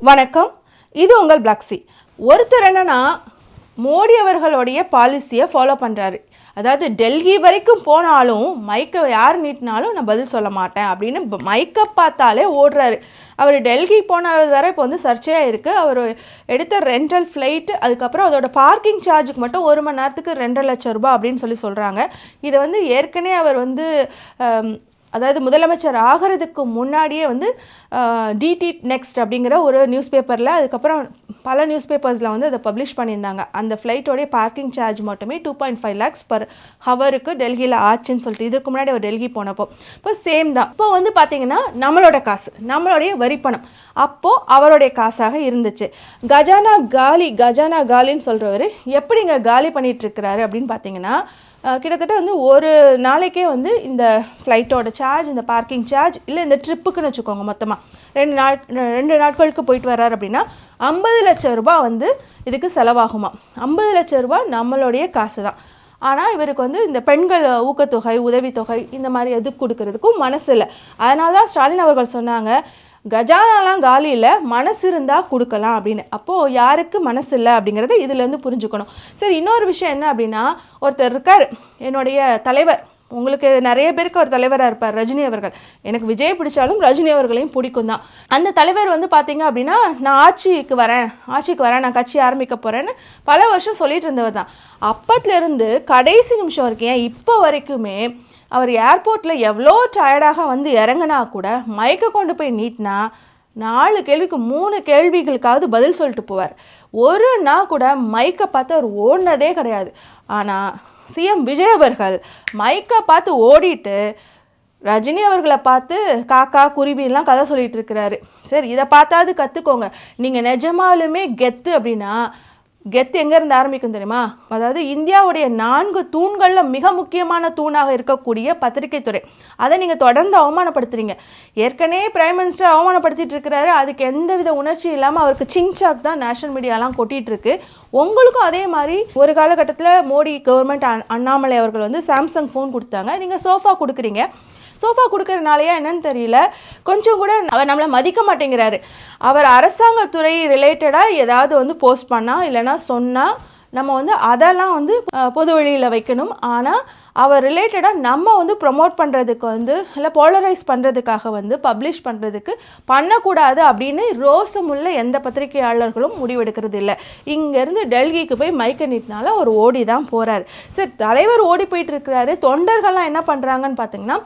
வணக்கம். இது உங்கள் பிளாக்ஸி. ஒருத்தர் என்னன்னா மோடி அவர்களுடைய பாலிசியை ஃபாலோ பண்ணுறாரு. அதாவது டெல்லி வரைக்கும் போனாலும் மைக்கை யார் நீட்டினாலும் நான் பதில் சொல்ல மாட்டேன் அப்படின்னு மைக்கை பார்த்தாலே ஓடுறாரு. அவர் டெல்லி போனது வரை இப்போ வந்து சர்ச்சையாக இருக்குது. அவர் எடுத்த ரெண்டல் ஃப்ளைட்டு, அதுக்கப்புறம் அதோட பார்க்கிங் சார்ஜுக்கு மட்டும் 1 மணி நேரத்துக்கு 2.5 லட்சம் ரூபாய் அப்படின்னு சொல்கிறாங்க. இதை வந்து ஏற்கனவே அவர் வந்து அதாவது முதலமைச்சர் ஆகிறதுக்கு முன்னாடியே வந்து டிடி நெக்ஸ்ட் அப்படிங்கிற ஒரு நியூஸ் பேப்பரில், அதுக்கப்புறம் பல நியூஸ் பேப்பர்ஸில் வந்து அதை பப்ளிஷ் பண்ணியிருந்தாங்க. அந்த ஃப்ளைட்டோடைய பார்க்கிங் சார்ஜ் மட்டுமே 2.5 lakhs per ஹவருக்கு டெல்லியில் ஆச்சுன்னு சொல்லிட்டு, இதுக்கு முன்னாடி அவர் டெல்லி போனப்போ இப்போ சேம் தான். இப்போ வந்து பார்த்திங்கன்னா நம்மளோட காசு, நம்மளுடைய வரிப்பணம் அப்போது அவருடைய காசாக இருந்துச்சு. கஜானா காலின்னு சொல்கிறவர் எப்படிங்க காலி பண்ணிகிட்ருக்கிறாரு அப்படின்னு பார்த்தீங்கன்னா, கிட்டத்தட்ட வந்து ஒரு நாளைக்கே வந்து இந்த ஃப்ளைட்டோட சார்ஜ், இந்த பார்க்கிங் சார்ஜ், இல்லை இந்த ட்ரிப்புக்குன்னு வச்சுக்கோங்க, மொத்தமாக 2 நாட்களுக்கு போயிட்டு வர்றாரு அப்படின்னா 50 லட்சம் ரூபாய் வந்து இதுக்கு செலவாகுமா. 50 லட்சம் ரூபாய் நம்மளுடைய காசு தான். ஆனால் இவருக்கு வந்து இந்த பெண்கள் ஊக்கத்தொகை, உதவித்தொகை இந்த மாதிரி எது கொடுக்கறதுக்கும் மனசு இல்லை. அதனால தான் ஸ்டாலின் அவர்கள் சொன்னாங்க, கஜானாலாம் காலி இல்லை, மனசு இருந்தால் கொடுக்கலாம் அப்படின்னு. அப்போது யாருக்கு மனசு இல்லை அப்படிங்கிறத இதுலேருந்து புரிஞ்சுக்கணும். சரி, இன்னொரு விஷயம் என்ன அப்படின்னா, ஒருத்தர் இருக்கார், என்னுடைய தலைவர், உங்களுக்கு நிறைய பேருக்கு ஒரு தலைவராக இருப்பார், ரஜினி அவர்கள். எனக்கு விஜய் பிடிச்சாலும் ரஜினி அவர்களையும் பிடிக்கும் தான். அந்த தலைவர் வந்து பார்த்தீங்க அப்படின்னா, நான் ஆட்சிக்கு வரேன், நான் கட்சி ஆரம்பிக்க போகிறேன்னு பல வருஷம் சொல்லிட்டு இருந்தவர் தான். அப்பத்துலேருந்து கடைசி நிமிஷம் வரைக்கும், ஏன் இப்போ வரைக்குமே அவர் ஏர்போர்ட்டில் எவ்வளோ டயர்டாக வந்து இறங்கினா கூட மைக்கை கொண்டு போய் நீட்டினா 4 கேள்விக்கு 3 கேள்விகளுக்காவது பதில் சொல்லிட்டு போவார். ஒரு நாள் கூட மைக்கை பார்த்து அவர் ஓடினதே கிடையாது. ஆனால் சிஎம் விஜய் அவர்கள் மைக்கை பார்த்து ஓடிட்டு ரஜினி அவர்களை பார்த்து காக்கா குருவிலாம் கதை சொல்லிட்டு இருக்கிறாரு. சரி, இதை பார்த்தாது கற்றுக்கோங்க. நீங்கள் நிஜமாலுமே கெத்து அப்படின்னா, கெத்து எங்கேருந்து ஆரம்பிக்கும் தெரியுமா? அதாவது இந்தியாவுடைய 4 தூண்களில் மிக முக்கியமான தூணாக இருக்கக்கூடிய பத்திரிகை துறை, அதை நீங்கள் தொடர்ந்து அவமானப்படுத்துறீங்க. ஏற்கனவே பிரைம் மினிஸ்டர் அவமானப்படுத்திட்டு இருக்கிறாரு. அதுக்கு எந்தவித உணர்ச்சி இல்லாமல் அவருக்கு சிங்சாக் தான் நேஷனல் மீடியாலாம் கொட்டிகிட்டு இருக்கு. உங்களுக்கும் அதே மாதிரி ஒரு காலகட்டத்தில் மோடி கவர்மெண்ட், அண்ணாமலை அவர்கள் வந்து சாம்சங் ஃபோன் கொடுத்தாங்க, நீங்கள் சோஃபா கொடுக்குறீங்க. சோஃபா கொடுக்கறனாலையா என்னன்னு தெரியல, கொஞ்சம் கூட அவர் நம்மளை மதிக்க மாட்டேங்கிறாரு. அவர் அரசாங்கத்துறை ரிலேட்டடாக ஏதாவது வந்து போஸ்ட் பண்ணால் இல்லைனா சொன்னால் நம்ம வந்து அதெல்லாம் வந்து பொது வழியில் வைக்கணும். ஆனால் அவர் ரிலேட்டடாக நம்ம வந்து ப்ரொமோட் பண்ணுறதுக்கு வந்து இல்லை போலரைஸ் பண்ணுறதுக்காக வந்து பப்ளிஷ் பண்ணுறதுக்கு பண்ணக்கூடாது அப்படின்னு ரோசமுள்ள எந்த பத்திரிகையாளர்களும் முடிவெடுக்கிறது இல்லை. இங்கேருந்து டெல்லிக்கு போய் மைக்கை நீட்டினால அவர் ஓடி தான் போகிறார். சரி, தலைவர் ஓடி போயிட்டு இருக்கிறாரு. தொண்டர்கள்லாம் என்ன பண்ணுறாங்கன்னு பார்த்தீங்கன்னா,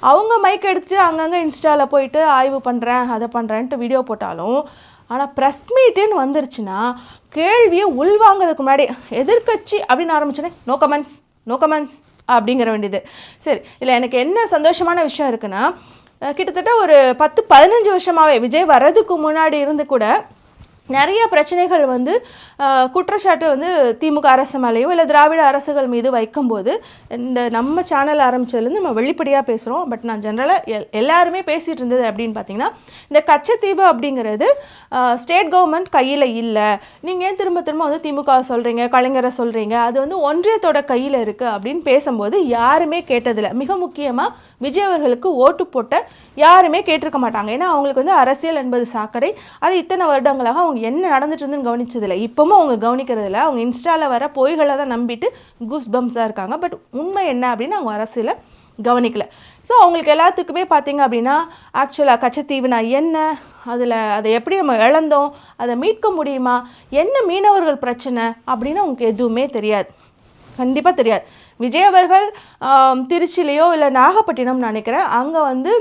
அவங்க மைக் எடுத்துகிட்டு அங்கங்கே இன்ஸ்டாவில் போயிட்டு ஆய்வு பண்ணுறேன், அதை பண்ணுறேன்ட்டு வீடியோ போட்டாலும், ஆனால் ப்ரெஸ் மீட்டுன்னு வந்துருச்சுன்னா கேள்வியை உள்வாங்கிறதுக்கு முன்னாடி எதிர்கட்சி அப்படின்னு ஆரம்பிச்சோன்னே நோ கமெண்ட்ஸ் அப்படிங்கிற வேண்டியது. சரி, இதில் எனக்கு என்ன சந்தோஷமான விஷயம் இருக்குன்னா, கிட்டத்தட்ட ஒரு 10-15 வருஷமாகவே விஜய் வர்றதுக்கு முன்னாடி இருந்து கூட நிறைய பிரச்சனைகள் வந்து குற்றச்சாட்டு வந்து திமுக அரசு மேலேயும் இல்லை திராவிட அரசுகள் மீது வைக்கும்போது, இந்த நம்ம சேனல் ஆரம்பித்ததுலேருந்து நம்ம வெளிப்படையாக பேசுகிறோம். பட் நான் ஜென்ரலாக எல்லாருமே பேசிகிட்டு இருந்தது அப்படின்னு பார்த்தீங்கன்னா, இந்த கச்சத்தீவு அப்படிங்கிறது ஸ்டேட் கவர்மெண்ட் கையில் இல்லை, நீங்கள் ஏன் திரும்ப வந்து திமுக சொல்கிறீங்க, கலைஞரை சொல்கிறீங்க, அது வந்து ஒன்றியத்தோட கையில் இருக்குது அப்படின்னு பேசும்போது யாருமே கேட்டதில்லை. மிக முக்கியமாக விஜய் அவர்களுக்கு ஓட்டு போட்ட யாருமே கேட்டிருக்க மாட்டாங்க. ஏன்னா அவங்களுக்கு வந்து அரசியல் என்பது சாக்கடை. அது இத்தனை வருடங்களாக அவங்க என்ன நடந்துட்டு இருந்துன்னு கவனிச்சதில்லை. இப்போவும் அவங்க கவனிக்கிறதில்ல. அவங்க இன்ஸ்டாவில் வர பொய்களை தான் நம்பிட்டு கூஸ் பம்ஸாக இருக்காங்க. பட் உண்மை என்ன அப்படின்னு அவங்க அரசியலை கவனிக்கல. ஸோ அவங்களுக்கு எல்லாத்துக்குமே பார்த்தீங்க அப்படின்னா, ஆக்சுவலாக கச்சத்தீவுனா என்ன, அதை எப்படி நம்ம இழந்தோம், அதை மீட்க முடியுமா, என்ன மீனவர்கள் பிரச்சனை அப்படின்னு அவங்களுக்கு எதுவுமே தெரியாது. கண்டிப்பாக தெரியாது. விஜய் அவர்கள் திருச்சிலேயோ இல்லை நாகப்பட்டினம் நினைக்கிறேன், அங்கே வந்து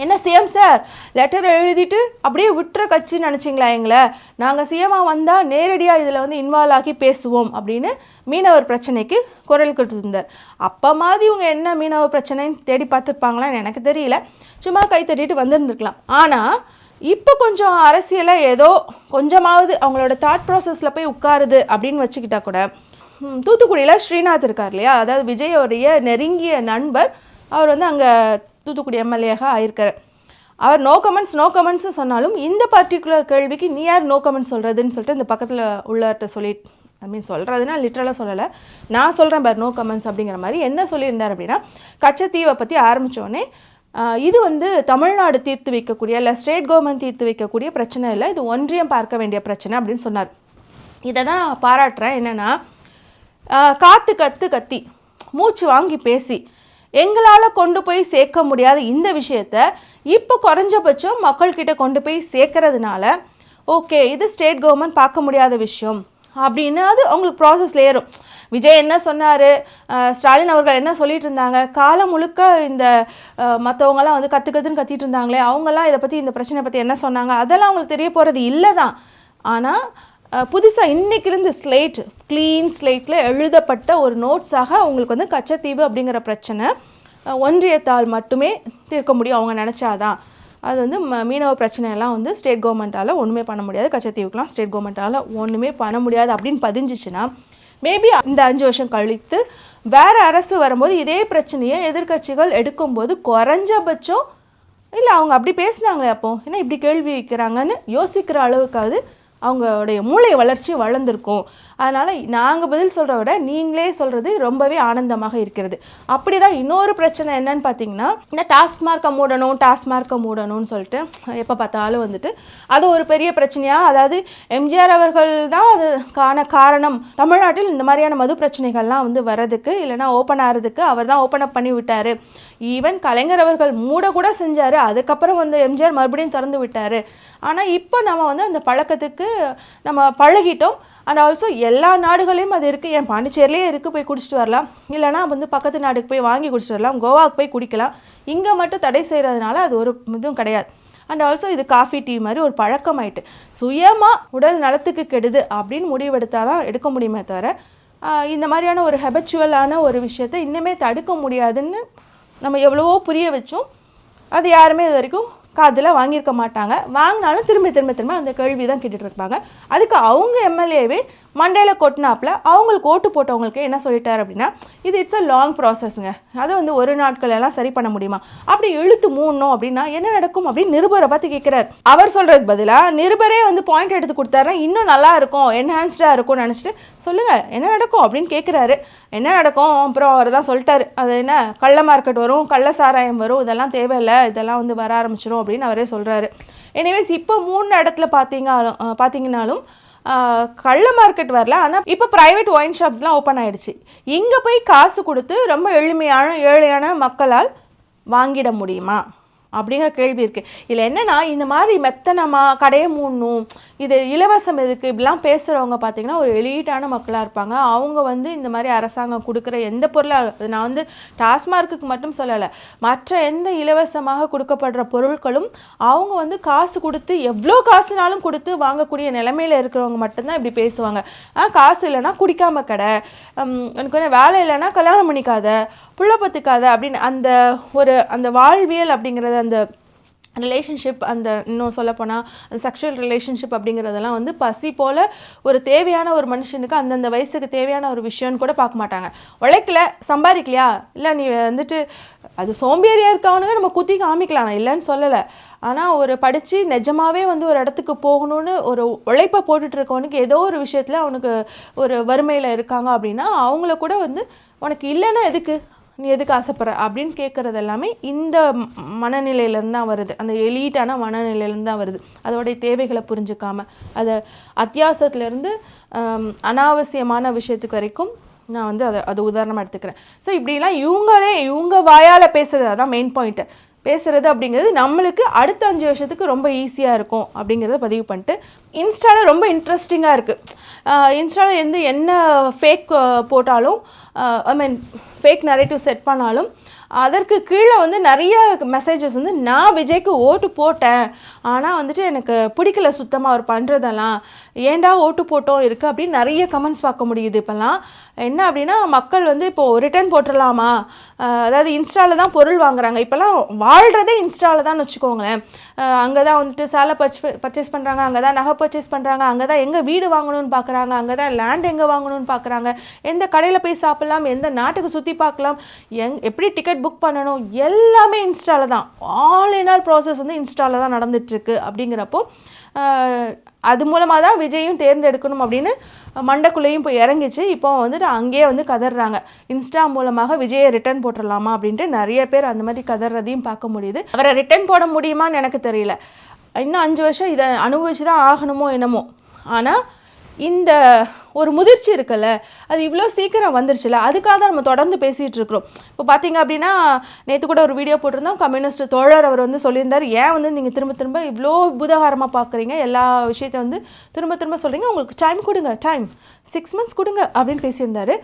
என்ன சிஎம் சார் லெட்டர் எழுதிட்டு அப்படியே விட்டுற கட்சின்னு நினச்சிங்களா எங்களை, நாங்கள் சிஎம்மாக வந்தால் நேரடியாக இதில் வந்து இன்வால்வ் ஆகி பேசுவோம் அப்படின்னு மீனவர் பிரச்சனைக்கு குரல் கொடுத்துருந்தார். அப்போ மாதிரி இவங்க என்ன மீனவர் பிரச்சனைன்னு தேடி பார்த்துருப்பாங்களான்னு எனக்கு தெரியல, சும்மா கை தட்டிட்டு வந்திருந்துருக்கலாம். ஆனால் இப்போ கொஞ்சம் அரசியலை ஏதோ கொஞ்சமாவது அவங்களோட தாட் ப்ராசஸில் போய் உட்காருது அப்படின்னு வச்சுக்கிட்டா கூட, தூத்துக்குடியில் ஸ்ரீநாத் இருக்கார் இல்லையா, அதாவது விஜயோடைய நெருங்கிய நண்பர், அவர் வந்து அங்கே தூத்துக்குடி எம்எல்ஏயாக ஆயிருக்கார். அவர் நோ கமெண்ட்ஸ் சொன்னாலும் இந்த பர்டிகுலர் கேள்விக்கு நீ யார் நோ கமெண்ட்ஸ் சொல்கிறதுன்னு சொல்லிட்டு இந்த பக்கத்தில் உள்ளவர்கிட்ட சொல்கிறதுனா லிட்ரலாக சொல்லலை, நான் சொல்கிறேன் பார் நோ கமெண்ட்ஸ் அப்படிங்கிற மாதிரி என்ன சொல்லியிருந்தார் அப்படின்னா, கச்சத்தீவை பற்றி ஆரம்பித்தோடனே இது வந்து தமிழ்நாடு தீர்த்து வைக்கக்கூடிய இல்லை ஸ்டேட் கவர்மெண்ட் தீர்த்து வைக்கக்கூடிய பிரச்சனை இல்லை, இது ஒன்றியம் பார்க்க வேண்டிய பிரச்சனை அப்படின்னு சொன்னார். இதை தான் நான் பாராட்டுறேன். என்னென்னா காத்து கத்தி மூச்சு வாங்கி பேசி எங்களால் கொண்டு போய் சேர்க்க முடியாத இந்த விஷயத்த இப்போ குறைஞ்சபட்சம் மக்கள்கிட்ட கொண்டு போய் சேர்க்கறதுனால ஓகே இது ஸ்டேட் கவர்மெண்ட் பார்க்க முடியாத விஷயம் அப்படின்னு அது அவங்களுக்கு ப்ராசஸில் ஏறும். விஜய் என்ன சொன்னார், ஸ்டாலின் அவர்கள் என்ன சொல்லிட்டு இருந்தாங்க, காலம் முழுக்க இந்த மற்றவங்களாம் வந்து கற்றுன்னு கத்திட்டு இருந்தாங்களே அவங்கெல்லாம் இதை பற்றி இந்த பிரச்சனை பற்றி என்ன சொன்னாங்க அதெல்லாம் அவங்களுக்கு தெரிய போகிறது இல்லை தான். ஆனால் புதுசாக இன்றைக்கி இருந்து க்ளீன் ஸ்லேட்டில் எழுதப்பட்ட ஒரு நோட்ஸாக அவங்களுக்கு வந்து கச்சத்தீவு அப்படிங்கிற பிரச்சனை ஒன்றியத்தால் மட்டுமே தீர்க்க முடியும் அவங்க நினச்சாதான். அது வந்து மீனவ பிரச்சனையெல்லாம் வந்து ஸ்டேட் கவர்மெண்ட்டால் ஒன்றுமே பண்ண முடியாது, கச்சத்தீவுக்கெலாம் ஸ்டேட் கவர்மெண்ட்டால் ஒன்றுமே பண்ண முடியாது அப்படின்னு பதிஞ்சிச்சுன்னா மேபி இந்த 5 வருஷம் கழித்து வேறு அரசு வரும்போது இதே பிரச்சனையை எதிர்கட்சிகள் எடுக்கும்போது குறைஞ்சபட்சம் இல்லை அவங்க அப்படி பேசுனாங்களே அப்போ ஏன்னா இப்படி கேள்வி வைக்கிறாங்கன்னு யோசிக்கிற அளவுக்காவது அவங்களுடைய மூளை வளர்ச்சி வளர்ந்துருக்கும். அதனால் நாங்கள் பதில் சொல்கிறத விட நீங்களே சொல்கிறது ரொம்பவே ஆனந்தமாக இருக்கிறது. அப்படி தான் இன்னொரு பிரச்சனை என்னன்னு பார்த்தீங்கன்னா இந்த டாஸ்மார்க்கை மூடணும்னு சொல்லிட்டு எப்போ பார்த்தாலும் வந்துட்டு அது ஒரு பெரிய பிரச்சனையாக, அதாவது எம்ஜிஆர் அவர்கள் தான் அதுக்கான காரணம் தமிழ்நாட்டில் இந்த மாதிரியான மது பிரச்சனைகள்லாம் வந்து வர்றதுக்கு இல்லைனா ஓப்பன் ஆகிறதுக்கு அவர் தான் ஓப்பன் அப் பண்ணி விட்டார். ஈவன் கலைஞர் அவர்கள் மூட கூட செஞ்சார், அதுக்கப்புறம் வந்து எம்ஜிஆர் மறுபடியும் திறந்து விட்டார். ஆனால் இப்போ நம்ம வந்து அந்த பழக்கத்துக்கு நம்ம பழகிட்டோம். அண்ட் ஆல்சோ எல்லா நாடுகளையும் அது இருக்குது, என் பாண்டிச்சேரிலேயே இருக்குது, போய் குடிச்சிட்டு வரலாம், இல்லைனா வந்து பக்கத்து நாடுக்கு போய் வாங்கி குடிச்சிட்டு வரலாம், கோவாவுக்கு போய் குடிக்கலாம். இங்கே மட்டும் தடை செய்கிறதுனால அது ஒரு இதுவும் கிடையாது. அண்ட் ஆல்சோ இது காஃபி டீ மாதிரி ஒரு பழக்கமாயிட்டு சுயமாக உடல் நலத்துக்கு கெடுது அப்படின்னு முடிவெடுத்தால் தான் எடுக்க முடியுமே தவிர இந்த மாதிரியான ஒரு ஹெபச்சுவலான ஒரு விஷயத்தை இன்னுமே தடுக்க முடியாதுன்னு நம்ம எவ்வளவோ புரிய வச்சோம். அது யாருமே இது வரைக்கும் காதில் வாங்கியிருக்க மாட்டாங்க. வாங்கினாலும் திரும்ப அந்த கேள்வி தான் கேட்டுட்டு இருப்பாங்க. அதுக்கு அவங்க எம்எல்ஏவே மண்டையில் கொட்டினாப்பில் அவங்களுக்கு ஓட்டு போட்டவங்களுக்கு என்ன சொல்லிட்டார் அப்படின்னா இது இட்ஸ் அ லாங் ப்ராசஸ்ங்க, அதை வந்து ஒரு நாட்கள் எல்லாம் சரி பண்ண முடியுமா, அப்படி இழுத்து மூடணும் அப்படின்னா என்ன நடக்கும் அப்படின்னு நிருபரை பார்த்து கேட்குறாரு. அவர் சொல்கிறதுக்கு பதிலாக நிருபரே வந்து பாயிண்ட் எடுத்து கொடுத்தாருன்னா இன்னும் நல்லா இருக்கும், என்ஹான்ஸ்டாக இருக்கும்னு நினச்சிட்டு சொல்லுங்கள் என்ன நடக்கும் அப்படின்னு கேட்குறாரு. என்ன நடக்கும் அப்புறம் அவர் தான் சொல்லிட்டாரு, அது என்ன கள்ள மார்க்கெட் வரும், கள்ள சாராயம் வரும், இதெல்லாம் தேவையில்லை, இதெல்லாம் வந்து வர ஆரம்பிச்சிடும் அப்படின்னு அவரே சொல்கிறாரு. எனிவேஸ் இப்போ 3 இடத்துல பார்த்தீங்கன்னாலும் கள்ள மார்க்கெட் வரல, ஆனால் இப்போ ப்ரைவேட் ஒயின் ஷாப்ஸ்லாம் ஓப்பன் ஆகிடுச்சு. இங்கே போய் காசு கொடுத்து ரொம்ப ஏழையான மக்களால் வாங்கிட முடியுமா அப்படிங்கிற கேள்வி இருக்குது. இதில் என்னென்னா இந்த மாதிரி மெத்தனமாக கடையை மூடணும், இது இலவசம் எதுக்கு இப்படிலாம் பேசுகிறவங்க பார்த்திங்கன்னா ஒரு எலீட்டான மக்களாக இருப்பாங்க. அவங்க வந்து இந்த மாதிரி அரசாங்கம் கொடுக்குற எந்த பொருளாக, நான் வந்து டாஸ்மார்க்குக்கு மட்டும் சொல்லலை, மற்ற எந்த இலவசமாக கொடுக்கப்படுற பொருட்களும் அவங்க வந்து காசு கொடுத்து எவ்வளோ காசுனாலும் கொடுத்து வாங்கக்கூடிய நிலைமையில் இருக்கிறவங்க மட்டும்தான் இப்படி பேசுவாங்க. காசு இல்லைன்னா குடிக்காமல் கடை, எனக்கு கொஞ்சம் வேலை இல்லைன்னா கல்யாணம் பண்ணிக்காத, புள்ள பத்துக்காத அப்படின்னு அந்த வாழ்வியல் அப்படிங்கிறது, அந்த ரிலேஷன்ஷிப், அந்த இன்னும் சொல்லப்போனால் அந்த செக்ஷுவல் ரிலேஷன்ஷிப் அப்படிங்கிறதெல்லாம் வந்து பசி போல் ஒரு தேவையான ஒரு மனுஷனுக்கு அந்தந்த வயசுக்கு தேவையான ஒரு விஷயம்னு கூட பார்க்க மாட்டாங்க. உழைக்கல சம்பாதிக்கலையா, இல்லை நீ வந்துட்டு அது சோம்பேறியாக இருக்கவனுங்க நம்ம குத்தி காமிக்கலாம், நான் இல்லைன்னு சொல்லலை. ஆனால் ஒரு படித்து நிஜமாகவே வந்து ஒரு இடத்துக்கு போகணுன்னு ஒரு உழைப்பை போட்டுட்டு இருக்கவனுக்கு ஏதோ ஒரு விஷயத்தில் அவனுக்கு ஒரு வறுமையில் இருக்காங்க அப்படின்னா அவங்கள கூட வந்து உனக்கு இல்லைன்னா எதுக்கு, நீ எதுக்கு ஆசைப்படுற அப்படின்னு கேட்குறது எல்லாமே இந்த மனநிலையிலேருந்து தான் வருது, அந்த எலீட்டான மனநிலையிலேருந்து தான் வருது. அதோடைய தேவைகளை புரிஞ்சுக்காமல் அதை அத்தியாவசியத்துலேருந்து அனாவசியமான விஷயத்துக்கு வரைக்கும் நான் வந்து அது உதாரணமாக எடுத்துக்கிறேன். ஸோ இப்படிலாம் இவங்க வாயால் பேசுகிறது, அதான் மெயின் பாயிண்ட்டு. பேசுகிறது அப்படிங்கிறது நம்மளுக்கு அடுத்த 5 வருஷத்துக்கு ரொம்ப ஈஸியாக இருக்கும் அப்படிங்கிறத பதிவு பண்ணிட்டு, இன்ஸ்டாவில் ரொம்ப இன்ட்ரெஸ்டிங்காக இருக்குது. இன்ஸ்டாவில் இருந்து என்ன ஃபேக் போட்டாலும், ஃபேக் நரேட்டிவ் செட் பண்ணாலும் அதற்கு கீழே வந்து நிறைய மெசேஜஸ் வந்து நான் விஜய்க்கு ஓட்டு போட்டேன், ஆனால் வந்துட்டு எனக்கு பிடிக்கல சுத்தமாக அவர் பண்ணுறதெல்லாம், ஏண்டா ஓட்டு போட்டோம் இருக்குது அப்படின்னு நிறைய கமெண்ட்ஸ் பார்க்க முடியுது. இப்போல்லாம் என்ன அப்படின்னா மக்கள் வந்து இப்போது ரிட்டர்ன் போட்டுடலாமா, அதாவது இன்ஸ்டாவில் தான் பொருள் வாங்குறாங்க, இப்போல்லாம் வாழ்கிறதே இன்ஸ்டாவில் தான் வச்சுக்கோங்களேன். அங்கே தான் வந்துட்டு சேலை பர்ச்சேஸ் பண்ணுறாங்க, அங்கே தான் நகை பர்ச்சேஸ் பண்ணுறாங்க, அங்கே தான் எங்கே வீடு வாங்கணும்னு பார்க்குறாங்க, அங்கே தான் லேண்ட் எங்கே வாங்கணும்னு பார்க்குறாங்க, எந்த கடையில் போய் சாப்பிட்லாம், எந்த நாட்டுக்கு சுற்றி பார்க்கலாம், எப்படி டிக்கெட் புக் பண்ணணும், எல்லாமே இன்ஸ்டாவில் தான். ஆல் இன் ஆல் ப்ராசஸ் வந்து இன்ஸ்டாவில் தான் நடந்துகிட்ருக்கு. அப்படிங்கிறப்போ அது மூலமாக தான் விஜயும் தேர்ந்தெடுக்கணும் அப்படின்னு மண்டக்குள்ளேயும் போய் இறங்கிச்சு. இப்போ வந்துட்டு அங்கேயே வந்து கதறாங்க, இன்ஸ்டா மூலமாக விஜயை ரிட்டர்ன் போட்டுடலாமா அப்படின்ட்டு நிறைய பேர் அந்த மாதிரி கதறதையும் பார்க்க முடியுது. அவரை ரிட்டர்ன் போட முடியுமான்னு எனக்கு தெரியல. இன்னும் 5 வருஷம் இதை அனுபவிச்சு தான் ஆகணுமோ என்னமோ. ஆனால் இந்த ஒரு முதிர்ச்சி இருக்குல்ல, அது இவ்வளோ சீக்கிரம் வந்துருச்சுல, அதுக்காக தான் நம்ம தொடர்ந்து பேசிகிட்டு இருக்கிறோம். இப்போ பார்த்தீங்க அப்படின்னா நேற்று கூட ஒரு வீடியோ போட்டிருந்தோம். கம்யூனிஸ்ட் தோழர் அவர் வந்து சொல்லியிருந்தார், ஏன் வந்து நீங்கள் திரும்ப திரும்ப இவ்வளோ பூதாகாரமாக பார்க்குறீங்க, எல்லா விஷயத்தையும் வந்து திரும்ப திரும்ப சொல்கிறீங்க, உங்களுக்கு டைம் கொடுங்க, டைம் 6 months கொடுங்க அப்படின்னு பேசியிருந்தார்.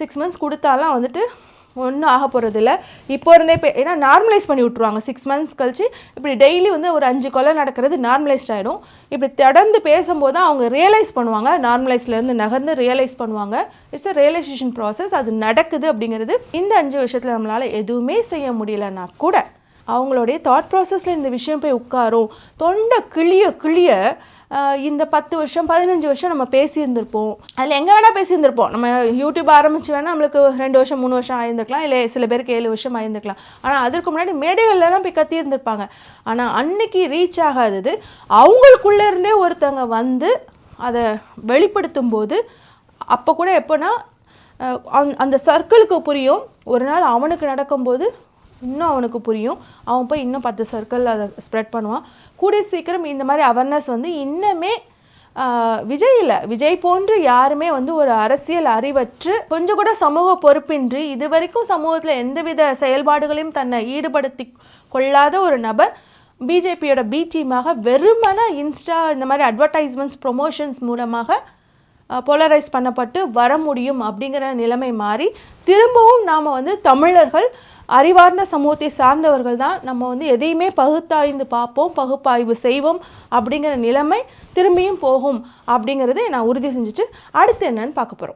6 months கொடுத்தாலாம் வந்துட்டு ஒன்றும் ஆக போகிறது இல்லை. இப்போ இருந்தே ஏன்னா நார்மலைஸ் பண்ணி விட்ருவாங்க. 6 months கழிச்சு இப்படி டெய்லி வந்து ஒரு 5 கொலை நடக்கிறது நார்மலைஸ்ட் ஆகிடும். இப்படி தொடர்ந்து பேசும்போது தான் அவங்க ரியலைஸ் பண்ணுவாங்க, நார்மலைஸ்லேருந்து நகர்ந்து ரியலைஸ் பண்ணுவாங்க. இட்ஸ் அ ரியலைசேஷன் ப்ராசஸ், அது நடக்குது அப்படிங்கிறது. இந்த 5 வருஷத்தில் நம்மளால் எதுவுமே செய்ய முடியலன்னா கூட அவங்களுடைய தாட் ப்ராசஸில் இந்த விஷயம் போய் உட்காரும். தொண்டை கிளிய இந்த 10 வருஷம் 15 வருஷம் நம்ம பேசியிருந்திருப்போம். அதில் எங்கே வேணால் பேசியிருந்திருப்போம். நம்ம யூடியூப் ஆரம்பித்து வேணால் நம்மளுக்கு 2 வருஷம் 3 வருஷம் ஆயிருந்திருக்கலாம், இல்லை சில பேருக்கு 7 வருஷம் ஆயிருந்திருக்கலாம். ஆனால் அதற்கு முன்னாடி மேடைகள்லாம் போய் கத்தியிருந்திருப்பாங்க. ஆனால் அன்னைக்கு ரீச் ஆகாதது அவங்களுக்குள்ளே இருந்தே ஒருத்தவங்க வந்து அதை வெளிப்படுத்தும் போது, அப்போ கூட எப்போனா அந்த சர்க்கிளுக்கு புரியும். ஒரு நாள் அவனுக்கு நடக்கும்போது இன்னும் அவனுக்கு புரியும். அவன் போய் இன்னும் 10 சர்க்கிள் அதை ஸ்ப்ரெட் பண்ணுவான். கூடிய சீக்கிரம் இந்த மாதிரி அவேர்னஸ் வந்து இன்னுமே விஜய் இல்லை, விஜய் போன்று யாருமே வந்து ஒரு அரசியல் அறிவற்று கொஞ்சம் கூட சமூக பொறுப்பின்றி இது வரைக்கும் சமூகத்தில் எந்தவித செயல்பாடுகளையும் தன்னை ஈடுபடுத்தி கொள்ளாத ஒரு நபர் பிஜேபியோட பி டீமாக வெறுமன இன்ஸ்டா இந்த மாதிரி அட்வர்டைஸ்மெண்ட்ஸ் ப்ரொமோஷன்ஸ் மூலமாக போலரைஸ் பண்ணப்பட்டு வர முடியும் அப்படிங்கிற நிலைமை மாறி திரும்பவும் நாம் வந்து தமிழர்கள் அறிவார்ந்த சமூகத்தை சார்ந்தவர்கள் தான், நம்ம வந்து எதையுமே பகுத்தாய்ந்து பார்ப்போம், பகுப்பாய்வு செய்வோம் அப்படிங்கிற நிலைமை திரும்பியும் போகும் அப்படிங்கிறத நான் உறுதி செஞ்சுட்டு அடுத்து என்னன்னு பார்க்க போகிறோம்.